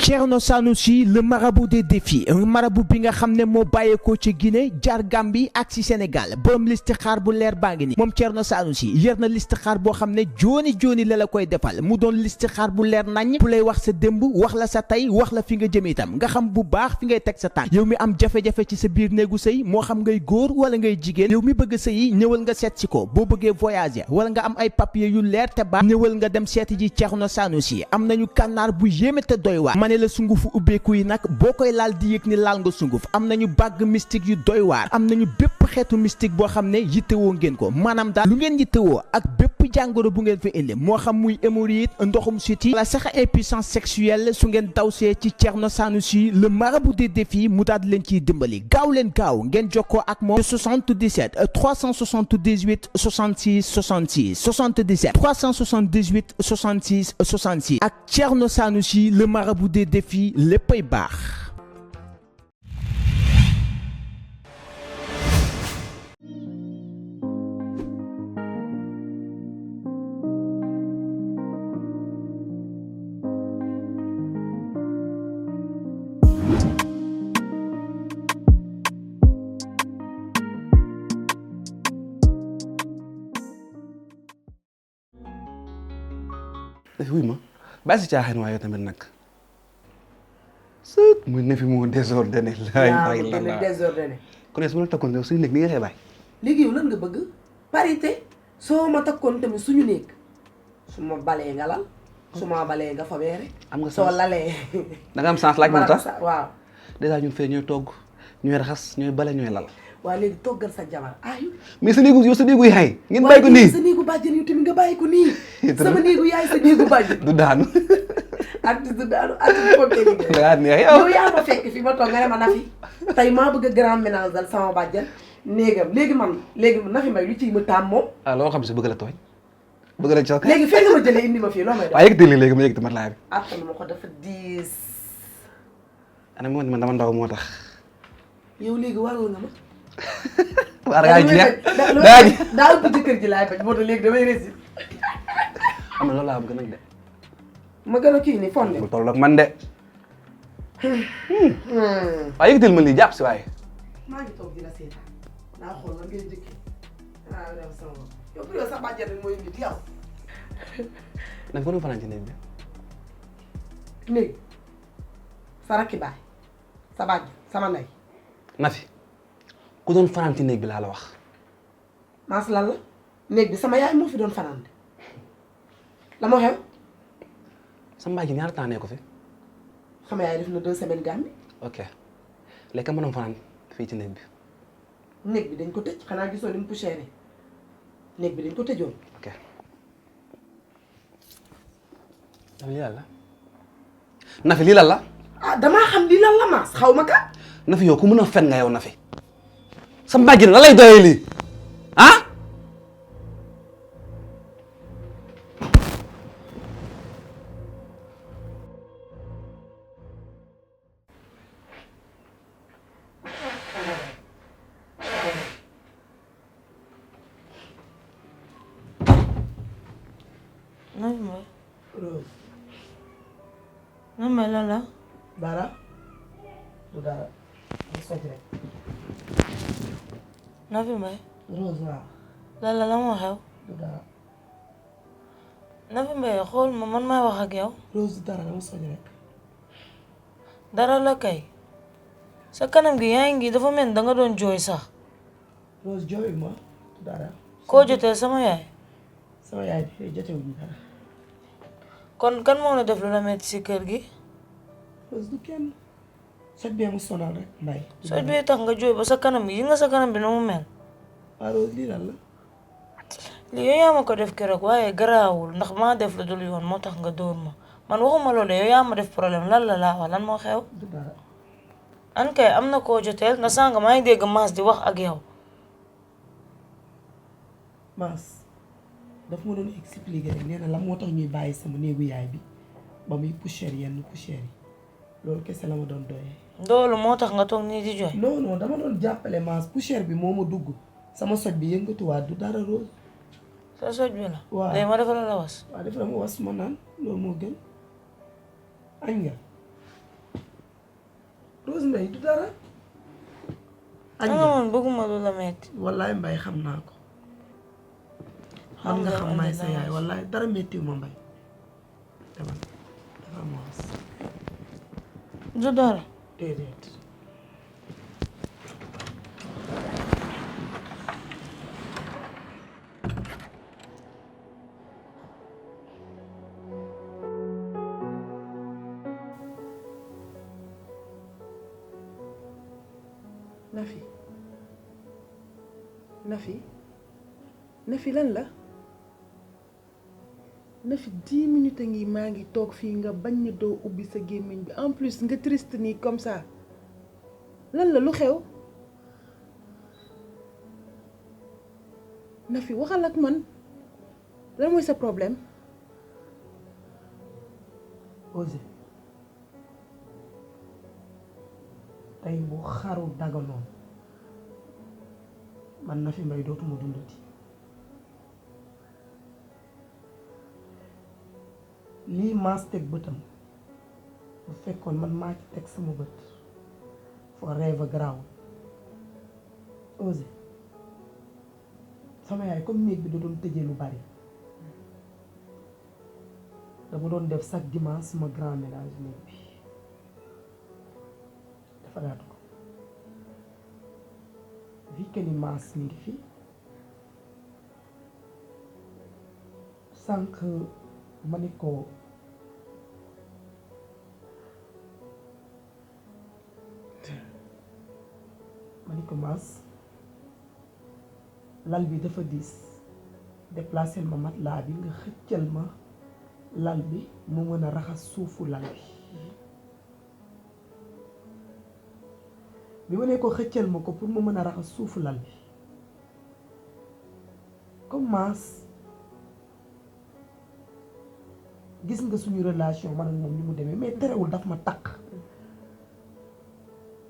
Thierno Sanoussi le marabout des défis un marabout bi nga xam ne moo bàyyeekoo ci Guinée jaar Gambie ak ci Sénégal borom listixaar bu leer baa ngi ni moom Thierno Sanoussi yor na listixaar boo xam ne jooni la koy defal mu doon listixaar bu leer nañ bu lay wax sa démb wax la sa tey wax la fi nga jëm itam nga xam bu baax fi ngay teg sa tànk yow mi am jafe-jafe ci sa biir néegu sëy moo xam ngay góor wala ngay jigéen yow mi bëgg sëy ñëwal nga seet si ko boo bëggee voyager wala nga am ay papier yu leer te baax ñëwal nga dem seeti ji Thierno Sanoussi am nañu kànnaar bu yéeme te doy waar ma ne la sungufu ubbeeku yi nag boo koy laal di yëg ni laal nga sunguf am nañu bague mystique yu doy waar am nañu bépp xeetu mystique boo xam ne yittewoo ngeen ko maanaam daal lu ngeen yittewoo ak bépp jàngoro bu ngeen fi indi moo xam muy hémorroïde ndoxum siti wala sax impuissance sexuelle su ngeen dawsee ci Thierno Sanoussi le marabout des défis mu daal leen ciy dimbali gaaw leen gaaw ngeen jokkoo ak moom 77 378 66 66 77 378 66 66 ak Thierno Sanoussi le marabout des défis léppay baax. dafa wuy ma bàyyi si caaxaan waaye tamit nag sët muy ne fi moo désordonné la désordonné kon su ma la takkoon suñu néeg ni nga xee bàyyi léegi yow lan nga bëgg parité soo ma takkoon tamit suñu néeg su ma balee nga lal su ma balee nga fa weere am nga soo lalee da nga am sens laaj moo tax waaw dèjà ñun fee ñooy togg ñooy raxas ñooy bale ñooy lal waaw léegi toggal sa jabar ayu mais sa néegu yow sa néegu yaay ngeen bàyyi ko nii sa néegu bàjjen yow tamit nga bàyyi ko nii sama néegu yaay sa néegu bàjjen du daanu artiste du daanu artiste foog ngeen liggéey dangaa neex yow yaa ma fekk fi ma toog nga ne ma Nafi tey maa bëgg a grand ménage dal sama bàjjen néegam léegi Nafi Mbaye lu ciy ma taam moom ah loo xam si bëgg la tooñ bëgg la ca léegi fekk ma jëlee indi ma fii loo may def waaye yëkkati léegi ma yëkkati mat laa bi attanu ma ko dafa diis ana man dama ndaw moo tax yow léegi waral nga ma waa da ngaa jeex daa ëpp ci kër ji laay faj moo tax léegi damay rési am na loolu laa bëgg nag de ma gën a kii ni fonde bu toll ak man de waaye yëkkatil ma lii jàpp si waaye maa ngi toog di la seetaan naa xool lan ngay jëkki naa dem sama bopp yow pour yow sa bàjjen rek mooy nit yow nag ko doon fanaan ci néeg bi léegi sa rakki baay sa bàjjen sama ndey Nafi ku doon fanaan ci néeg bi laa la wax maas lan la néeg bi sama yaay moo fi doon fanaan de la moo xew sa mbaay ji ñaar taanee ko fi sama yaay def na 2 semaines Gambie ok léegi ma doon fanaan fii ci néeg bi néeg bi dañ ko tëj xanaa gisoo ni mu poussière néeg bi dañ ko tëjoon ok Nafi lii lan la Nafi lii lan la ah damaa xam lii lan la maas xaw ma ka Nafi yow ku mën a fen nga yow Nafi sa mbàjj la lay doyee lii ah Nafi Mbaye Rose Nafi Mbaye lan la dara du dara mu soj rek Nafi Mbaye Rose waaw lan la la moo xew du dara Nafi Mbaye xool ma man maay wax ak yow Rose du dara dama soj rek dara la kay sa kanam gi yaa ngi dafa mel danga doon jooy sax Rose jooyu ma du dara koo jotee sama yaay sama yaay bi jotewuñu dara kon kan moo la def lu la metti si kër gi Rose du kenn soj bee mu sonal rek mbay soo bee tax nga jooy ba sa kanam gi yi nga sa kanam bi na mu mel waaw Rose lii lan la lii yow yaa ma ko def keroog waaye garaawul ndax maa def la dul yoon moo tax nga dóor ma man waxuma loolu de yow yaa ma def problème lan la laa wax lan moo xew du dara an kay am na koo joteel nga sànga maa ngi dégg maas di wax ak yow Maas daf ma doon expliquer rek nee na la moo tax ñuy bàyyi sama néegu yaay bi ba muy poussière yenn poussière yi loolu kese la ma doon doyee loolu moo tax nga toog nii di jooy non non dama doon jàppale Maas poussière bi moo ma dugg sama soj bi yëngatuwaat du dara Rose sa soj bi la waaw léegi ma defal la was waaw def la ma was ma naan loolu moo gën añ nga Rose Mbaye du dara. añ nga man bëgguma lu la metti. wallaay Mbaye xam naa ko. man nga xam may sa yaay wallaay dara méttiwu ma Mbaye. demal dafa moos. du dara. déedéet. Nafi lan la Nafi 10 minutes a ngi maa ngi toog fii nga bañ na doo ubbi sa gémmiñ bi en plus nga triste nii comme ça lan la lu xew Nafi waxal ak man lan mooy sa problème. Osé tey bu xaru daganoon man Nafi Mbaye dootuma dundati lii maas teg bëtam bu fekkoon man maa ci teg sama bët foo rêve garaaw Osé sama yaay comme néeg bi da doon tëjee lu bari dama doon def chaque dimanche sama grand ménage néeg bi defaraat ko vi que ni maas mi ngi fi sànq ma ni ko maas lal bi dafa diis déplacé ma matelas bi nga xëccal ma lal bi mu mën a raxas suufu lal bi ma ne ko xëccal ma ko pour mu mën a raxas suufu lal bi comme maas gis nga suñu relation man ak moom ni mu demee mais terewul daf ma takk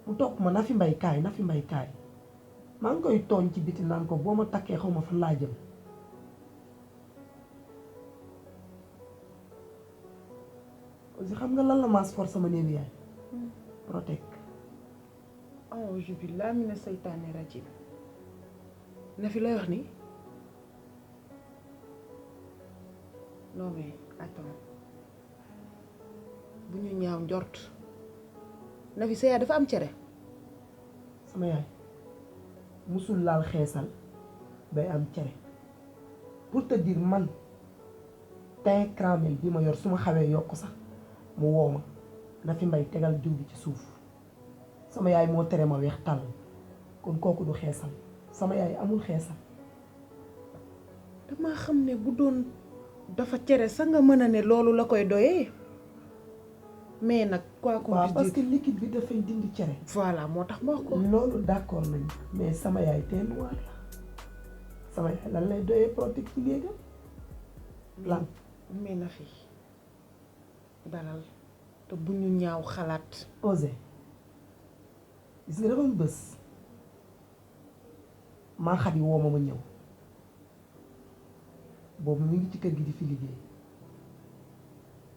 mu topp ma Nafi Mbaye kaay Nafi Mbaye kaay maa ngi koy tooñ ci biti naan ko boo ma takkee xaw ma fan laa jëm aussi xam nga lan la maas force sama néew yaay protect auzu billaahi mina seytaane rajiim Nafi lay wax ni non mais attends bu ñu ñaaw njort Nafi sa yaay dafa am cere sama yaay musul laal xeesal bay am cere pour te dire man teint caramel bi ma yor su ma xawee yokk sax mu woo ma Nafi Mbaye tegal diw bi ci suuf sama yaay moo tere ma weex tàll kon kooku du xeesal sama yaay amul xeesal dama xam ne bu doon dafa cere sax nga mën a ne loolu la koy doyee mais nag quoi qu'on waaw puisse parce que dire liquide bi dafay dindi cere voilà moo tax ma wax ko loolu d'accord nañ mais sama yaay teint noir la sama yaay lan lay doyee protect ci néegam lan mais Nafi dalal te bu ñu ñaaw xalaat Osé gis nga dafa am bés maa xat yi woo ma ñëw boobu mi ngi ci kër gi di fi liggéey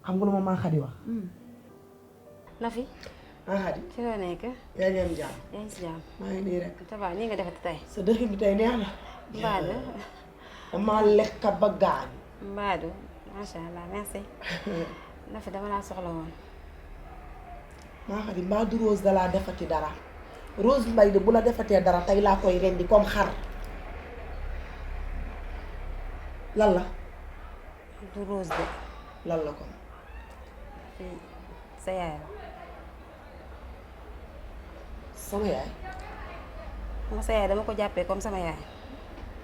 xam nga lu ma maa xat yi wax Nafi. maa xat yi ci loo nekk. yaa ngi am jàmm yaa ngi si jàmm. maa ngi nii rek ça va nii nga defati tey. sa dëkk bi tey neex na Mbaadu. damaa lekk ba gaañ Mbaadu macha allah merci. Nafi dama laa soxla woon. maa xat yi mbaa du Rose dalaa defati dara Rose Mbaye de bu la defatee dara tey laa koy rendi comme xar lan la du Rose de. lan la kon fii sa yaay la. sama yaay moom sa yaay dama ko jàppee comme sama yaay.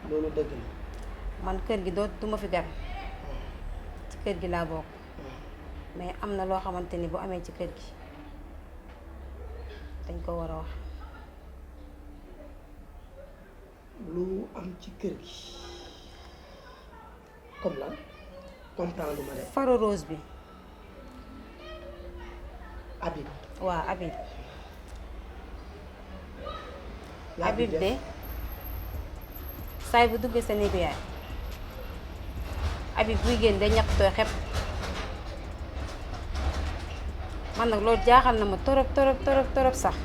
loolu dëgg la man kër gi dootuma fi gan. ci kër gi laa bokk. mais am na loo xamante ni bu amee ci kër gi dañ ko war a wax. lu am ci kër gi comme lan comprendre ma de faro rose bi. Habib waaw Habib. la Habib de saay bu duggee sa néegu yaay Habib buy génn day ñaq tooy xepp man nag loolu jaaxal na ma torop torop torop torop sax.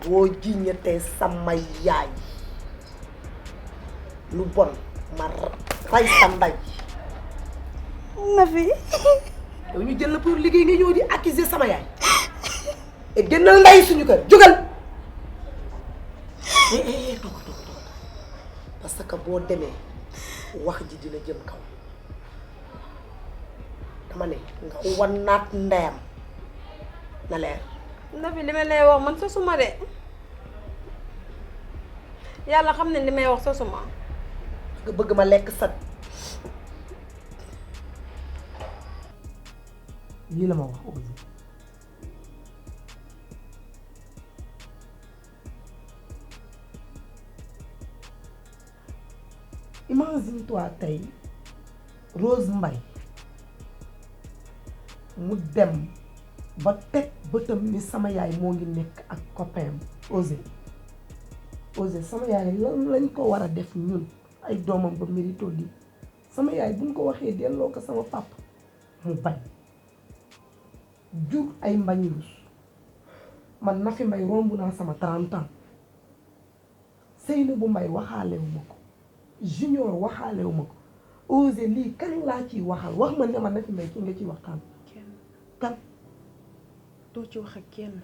boo jiñatee sama yaay lu bon ma rey sa ndey. Nafi. yow ñu jël la pour liggéey nga ñëw di accuser sama yaay et génnal ndey suñu kër jógal. toog parce que boo demee wax ji dina jëm kaw dama ne nga wannaat ndeyam na leer. Nafi li ma lay wax man sosuma de yàlla xam ne li may wax sosuma. nga bëgg ma lekk sa. lii la ma wax aussi imagine toi tey Rose Mbaye mu dem ba teg bëtam ni sama yaay moo ngi nekk ak copain Osé sama yaay lan lañ ko war a def ñun ay doomam ba mérito lii sama yaay buñ ko waxee delloo ko sama papa mu bañ jur ay mbañirus man Nafi Mbaye romb naa sama 30 ans Seynabou Mbaye waxaalewu ma ko Junior waxaalewu ma ko Osé lii kan laa ciy waxal wax ma ne ma Nafi Mbaye ki nga ciy waxtaan kan doo ci wax ak kenn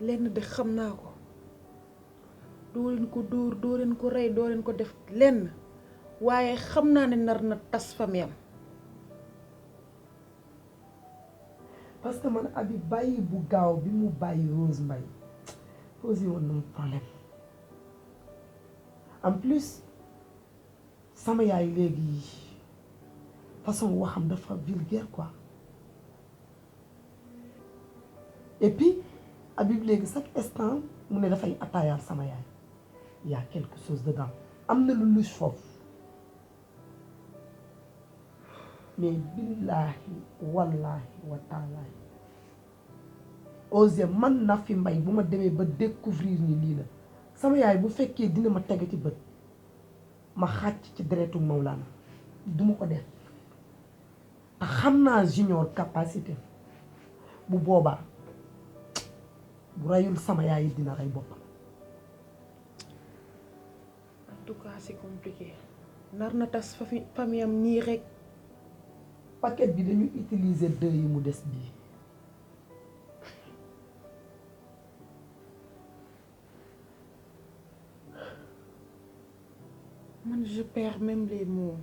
lenn de xam naa ko doo leen ko dóor doo leen ko rey doo leen ko def lenn waaye xam naa ne nar na tas famiyam. parce que man abi bàyyi bu gaaw bi mu bàyyi Rose Mbaye posé woon na mu problème en plus sama yaay léegi façon waxam dafa vulgaire quoi et puis Habib léegi chaque instant mu ne dafay attaayaal sama yaay y a quelque chose dedans am na lu louche foofu mais billaahi wallaahi wa taalaahi Osé man Nafi Mbaye bu ma demee ba découvrir ni lii la sama yaay bu fekkee dina ma teg ci bët ma xàcc ci deretu Mawlana duma ko def te xam naa Junior capacité bu boobaa bu reyul sama yaay dina rey boppam. En tout cas c'est compliqué nar na tas famiyam nii rek. paquet bi dañu utiliser deux yi mu des bii. man je perds même les mots.